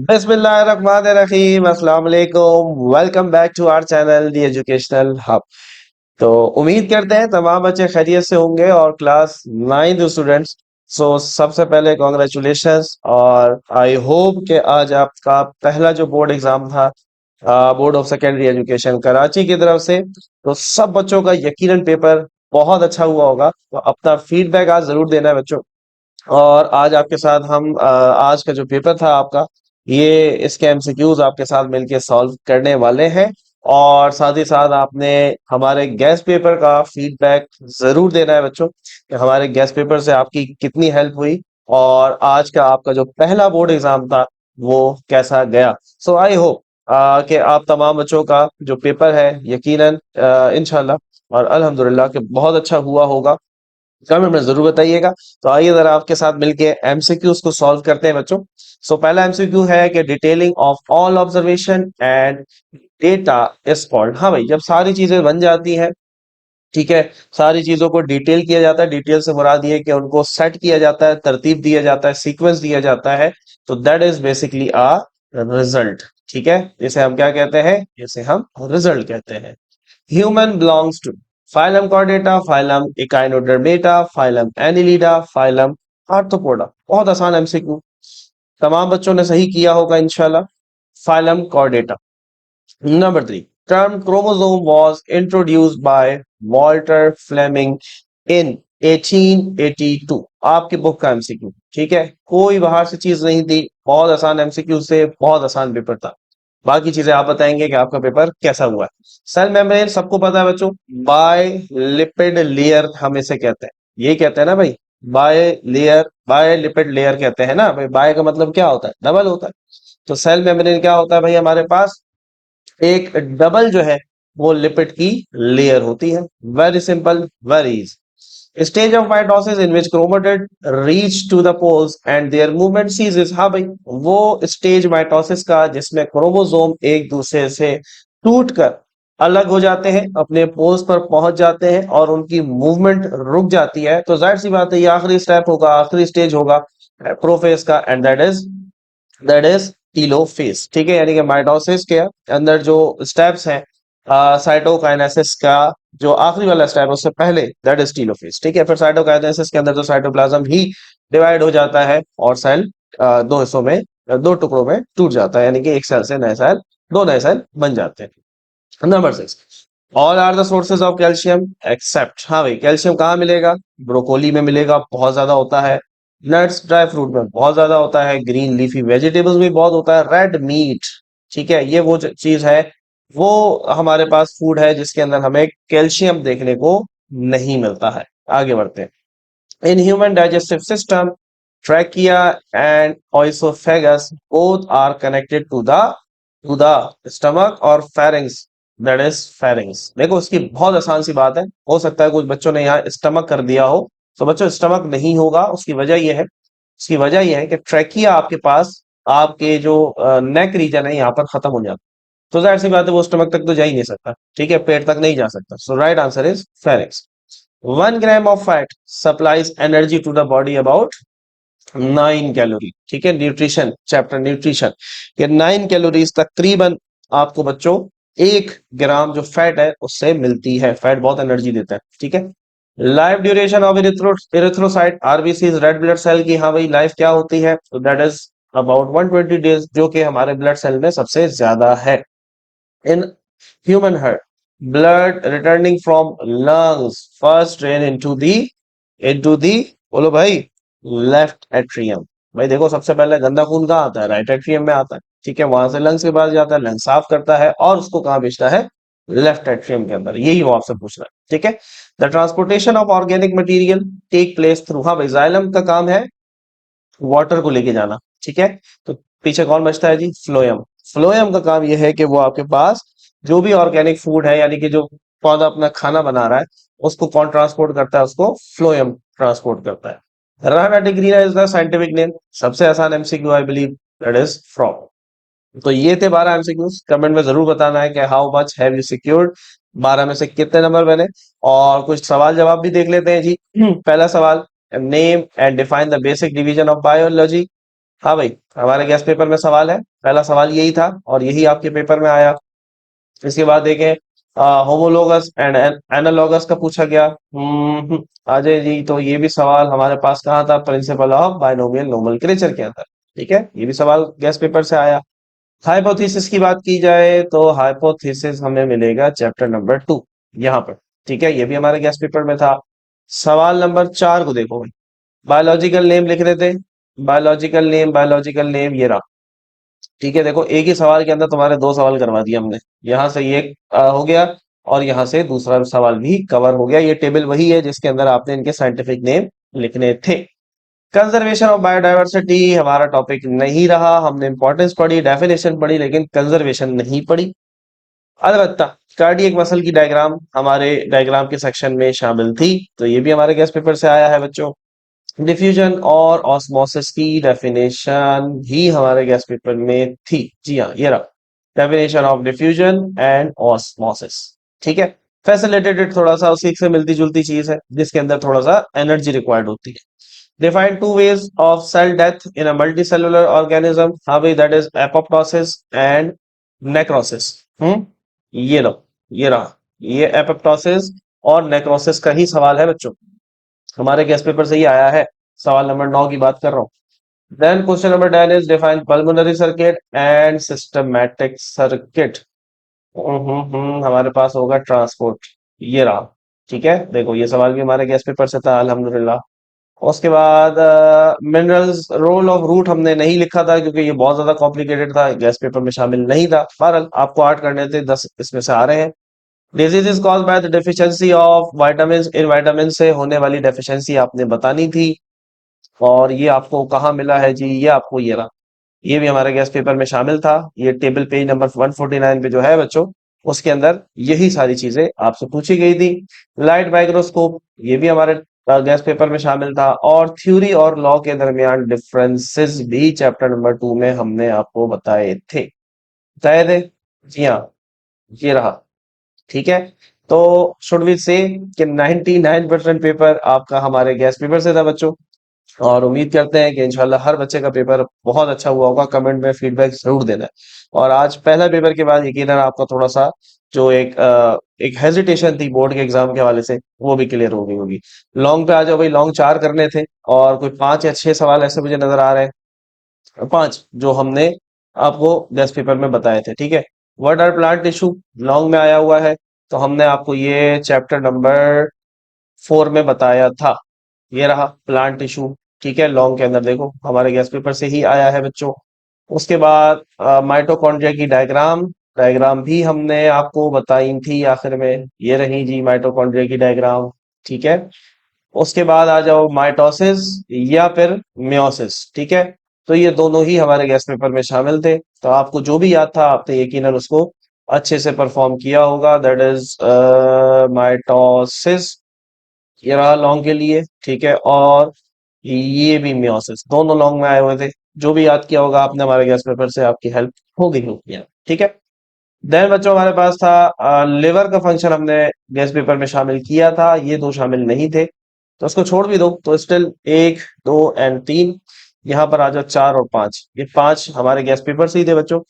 बिस्मिल्लाहिर्रहमानिर्रहीम अस्सलाम वालेकुम। Welcome back to our channel the educational hub. तो उम्मीद करते हैं तमाम बच्चे खैरियत से होंगे और क्लास 9 स्टूडेंट्स। सबसे पहले कॉन्ग्रेचुलेशंस और आई होप कि आज आपका पहला जो बोर्ड एग्जाम था, board of secondary education Karachi की तरफ से, तो सब बच्चों का यकीनन पेपर बहुत अच्छा हुआ होगा। तो अपना फीडबैक आज जरूर देना है बच्चों। और आज आपके साथ हम आज का जो पेपर था आपका, ये इसके एमसीक्यूज आपके साथ मिलके सॉल्व करने वाले हैं। और साथ ही साथ आपने हमारे गेस्ट पेपर का फीडबैक जरूर देना है बच्चों कि हमारे गेस्ट पेपर से आपकी कितनी हेल्प हुई और आज का आपका जो पहला बोर्ड एग्जाम था वो कैसा गया। सो आई होप कि आप तमाम बच्चों का जो पेपर है यकीनन इंशाल्लाह और अल्हम्दुलिल्लाह कि बहुत अच्छा हुआ होगा। कमेंट में जरूर बताइएगा। तो आइए जरा आपके साथ मिलके एमसीक्यूज को सॉल्व करते हैं बच्चों। पहला एमसीक्यू है कि detailing of all observation and data is called. हाँ भाई, जब सारी चीजें बन जाती हैं, ठीक है, सारी चीजों को डिटेल किया जाता है। डिटेल से मुराद ये है कि उनको सेट किया जाता है, तरतीब दिया जाता है, सीक्वेंस दिया जाता है। तो that is basically a result. ठीक है, इसे हम क्या कहते हैं? इसे हम रिजल्ट कहते हैं। Human belongs to phylum Chordata, phylum Echinodermata, phylum Annelida, phylum Arthropoda। बहुत आसान एमसीक्यू, तमाम बच्चों ने सही किया होगा इंशाल्लाह। Phylum Chordata. Number 3, term chromosome was introduced by Walter Fleming in 1882। आपकी बुक का एमसीक्यू, ठीक है, कोई बाहर से चीज नहीं थी, बहुत आसान एमसीक्यू से बहुत आसान पेपर था। बाकी चीजें आप बताएंगे कि आपका पेपर कैसा हुआ है। सेल मेम्ब्रेन सबको पता है बच्चों, बाय लिपिड लेयर हम इसे कहते हैं। यही कहते हैं ना भाई, bilayer, bi lipid layer कहते हैं ना भाई। बाय का मतलब क्या होता है? डबल होता है। तो सेल मेम्ब्रेन क्या होता है भाई? हमारे पास एक डबल जो है वो लिपिड की लेयर होती है। Very simple, very easy. Stage of mitosis in which chromatid reach to the poles and their movement ceases. हाँ भाई, वो स्टेज माइटोसिस का जिसमें क्रोमोसोम एक दूसरे से टूटकर अलग हो जाते हैं, अपने पोल्स पर पहुंच जाते हैं और उनकी मूवमेंट रुक जाती है। तो जाहिर सी बात है ये आखिरी स्टेप होगा, आखिरी स्टेज होगा प्रोफेज का, एंड दैट इज टीलोफेज। ठीक है, यानी कि माइटोसिस के अंदर जो स्टेप्स हैं, साइटोकाइनेसिस का जो आखिरी वाला स्टेप है उससे पहले, दैट इज टीलोफेज। ठीक है, फिर साइटोकाइनेसिस के अंदर जो साइटोप्लाज्म ही डिवाइड हो जाता है और सेल दो हिस्सों में, दो टुकड़ों में टूट जाता है, यानी कि एक सेल से नए सेल, दो नए सेल बन जाते हैं। Number 6, all are the sources of calcium except. हाँ भाई, कैल्शियम कहाँ मिलेगा? ब्रोकोली में मिलेगा, बहुत ज्यादा होता है। नट्स, ड्राई फ्रूट में बहुत ज्यादा होता है। ग्रीन लीफी वेजिटेबल्स में बहुत होता है। रेड मीट, ठीक है, ये वो चीज है, वो हमारे पास फूड है जिसके अंदर हमें कैल्शियम देखने को नहीं मिलता है। आगे बढ़ते हैं। In human digestive system, trachea and oesophagus both are connected to the stomach और फेरिंग्स, दैट इज फेरिंग्स। देखो इसकी बहुत आसान सी बात है, हो सकता है कुछ बच्चों ने यहाँ स्टमक कर दिया हो। तो बच्चों स्टमक नहीं होगा, उसकी वजह यह है, उसकी वजह यह है कि ट्रैकिया आपके पास, आपके जो नेक रीजन है यहाँ पर खत्म हो जाता है। तो जाहिर सी बात है वो स्टमक तक तो जा ही नहीं सकता, ठीक है, पेट तक नहीं जा सकता। सो राइट आंसर इज फेरिंग्स। 1 gram of fat supplies energy to the body about 9 calorie. ठीक है, न्यूट्रिशन चैप्टर, न्यूट्रिशन के 9 कैलोरीज तकरीबन आपको बच्चों 1 ग्राम जो फैट है उससे मिलती है। फैट बहुत एनर्जी देता है। ठीक है, life duration of erythrocyte RBC red blood cell की, हाँ भाई, लाइफ क्या होती है? तो दैट इज अबाउट 120 डेज, जो कि हमारे ब्लड सेल में सबसे ज्यादा है। In human heart, blood returning from lungs first drain into the बोलो भाई, लेफ्ट एट्रियम। भाई देखो, सबसे पहले गंदा खून कहाँ आता है? राइट एट्रियम में आता है। ठीक है, वहां से लंग्स के पास जाता है, लंग साफ करता है और उसको कहाँ भेजता है? लेफ्ट एट्रियम के अंदर। यही वो आपसे पूछ रहा है। ठीक है, the transportation of organic material take place through. हाँ भाई, जाइलम का काम है वाटर को लेके जाना। ठीक है, तो पीछे कौन बचता है जी? फ्लोएम। फ्लोएम का काम यह है कि वो आपके पास जो भी ऑर्गेनिक फूड है, यानी कि जो पौधा अपना खाना बना रहा है, उसको कौन ट्रांसपोर्ट करता है? उसको फ्लोएम ट्रांसपोर्ट करता है। राना डिग्रीना इज द साइंटिफिक नेम। सबसे आसान MCQ I believe, that is frog. तो ये थे 12 एमसीक्यूज। कमेंट में जरूर बताना है कि how much have you secured, 12 में से कितने नंबर बने। और कुछ सवाल जवाब भी देख लेते हैं जी। पहला सवाल, name and define the basic division of biology. हाँ भाई, हमारे गैस पेपर में सवाल है, पहला सवाल यही था और यही आपके पेपर में आया। इसके बाद देखें, होमोलोगस एंड एनालॉगस का पूछा गया। अजय जी, तो ये भी सवाल हमारे पास कहाँ था? प्रिंसिपल ऑफ बाइनोमियल नोमेनक्लेचर के अंदर। ठीक है, ये भी सवाल गैस पेपर से आया। हाइपोथेसिस की बात की जाए तो हाइपोथेसिस हमें मिलेगा चैप्टर नंबर 2 यहाँ पर। ठीक है, ये भी हमारे गैस पेपर में था। सवाल नंबर 4 को देखो भाई, बायोलॉजिकल नेम लिख रहे थे। बायोलॉजिकल नेम ये रहा। ठीक है, देखो एक ही सवाल के अंदर तुम्हारे दो सवाल करवा दिए हमने। यहाँ से ये हो गया और यहाँ से दूसरा सवाल भी कवर हो गया। ये टेबल वही है जिसके अंदर आपने इनके साइंटिफिक नेम लिखने थे। कंजर्वेशन ऑफ बायोडायवर्सिटी हमारा टॉपिक नहीं रहा। हमने इंपॉर्टेंस पढ़ी, डेफिनेशन पढ़ी, लेकिन कंजर्वेशन नहीं पढ़ी। अलबत्ता कार्डियक मसल की डायग्राम हमारे डायग्राम के सेक्शन में शामिल थी, तो ये भी हमारे गेस्ट पेपर से आया है बच्चों। डिफ्यूजन और ऑस्मोसिस की डेफिनेशन भी हमारे गेस्ट पेपर में थी। जी हाँ, ये रहा definition of diffusion and osmosis. ठीक है, फैसिलिटेटेड थोड़ा सा उसी से मिलती जुलती चीज है, जिसके अंदर थोड़ा सा एनर्जी रिक्वायर्ड होती है। Define two ways of cell death in a multicellular organism. हाँ भाई, that is apoptosis and necrosis. ये लो, ये रहा, ये एपोप्टोसिस और नेक्रोसिस का ही सवाल है बच्चों, हमारे गेस्ट पेपर से ही आया है। सवाल नंबर 9 की बात कर रहा हूँ। Then question number 10 is define pulmonary circuit and systematic circuit. हमारे पास होगा ट्रांसपोर्ट, ये रहा। ठीक है, देखो ये सवाल भी हमारे गेस्ट पेपर से था अल्हम्दुलिल्लाह। उसके बाद मिनरल्स रोल ऑफ रूट हमने नहीं लिखा था क्योंकि ये बहुत ज्यादा कॉम्प्लिकेटेड था, गेस्ट पेपर में शामिल नहीं था। बहरहाल आपको 8 करने थे, 10 इसमें से आ रहे हैं। Disease is called by the deficiency of vitamin. In vitamin से होने वाली डेफिशिएंसी आपने बतानी थी, और ये आपको कहाँ मिला है जी? ये आपको ये रहा, ये भी हमारे गेस्ट पेपर में शामिल था। ये टेबल पेज नंबर 149 पे जो है बच्चों, उसके अंदर यही सारी चीजें आपसे पूछी गई थी। लाइट माइक्रोस्कोप ये भी हमारे गेस्ट पेपर में शामिल था, और थ्योरी और लॉ के दरमियान डिफरेंसेस भी चैप्टर नंबर 2 में हमने आपको बताए थे। बताए थे, जी हाँ, ये रहा। ठीक है, तो शुड वी से कि 99% पेपर आपका हमारे गेस्ट पेपर से था बच्चों, और उम्मीद करते हैं कि इंशाल्लाह हर बच्चे का पेपर बहुत अच्छा हुआ होगा। कमेंट में फीडबैक जरूर देना है। और आज पहला पेपर के बाद यकीनन आपका थोड़ा सा जो एक हेजिटेशन थी बोर्ड के एग्जाम के हवाले से, वो भी क्लियर हो गई होगी। लॉन्ग पे आ जाओ भाई, लॉन्ग 4 करने थे और कोई 5 या 6 सवाल ऐसे मुझे नजर आ रहे हैं, 5 जो हमने आपको गेस्ट पेपर में बताए थे। ठीक है, what are plant tissue long में आया हुआ है, तो हमने आपको ये चैप्टर नंबर 4 में बताया था। ये रहा प्लांट टिश्यू। ठीक है, लॉन्ग के अंदर देखो हमारे गेस्ट पेपर से ही आया है बच्चों। उसके बाद माइटोकॉन्ड्रिया की डायग्राम, डायग्राम भी हमने आपको बताई थी आखिर में। ये रही जी माइटोकॉन्ड्रिया की डायग्राम। ठीक है, उसके बाद आ जाओ माइटोसिस या फिर मियोसिस। ठीक है, तो ये दोनों ही हमारे गेस्ट पेपर में शामिल थे, तो आपको जो भी याद था आपने यकीनन उसको अच्छे से परफॉर्म किया होगा। दैट इज माइटोसिस, ये रहा लॉन्ग के लिए। ठीक है, और ये भी मियोसिस, दोनों लॉन्ग में आए हुए थे। जो भी याद किया होगा आपने हमारे गेस्ट पेपर से, आपकी हेल्प हो गई होगी यहाँ। ठीक है, देन बच्चों हमारे पास था लिवर का फंक्शन, हमने गेस्ट पेपर में शामिल किया था, ये दो शामिल नहीं थे, तो उसको छोड़ भी दो। तो स्टिल 1 2 एंड 3, यहाँ पर आ जाओ 4 और 5। ये 5 हमारे गेस्ट पेपर से ही थे बच्चों,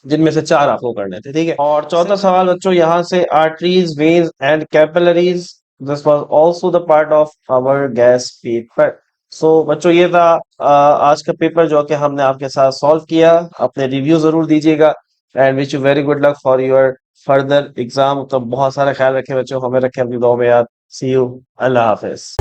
जिनमें से 4 आपको करने थे। ठीक है, और चौथा सवाल बच्चों यहाँ से, arteries veins and capillaries, this was also the part of our guess paper. सो बच्चों ये था आज का पेपर जो कि हमने आपके साथ सॉल्व किया। अपने रिव्यू जरूर दीजिएगा, and wish you very good luck for your further exam. तो बहुत सारा ख्याल रखें बच्चों, हमें रखें अपनी दुआ में याद। सी यू, अल्लाह हाफिज।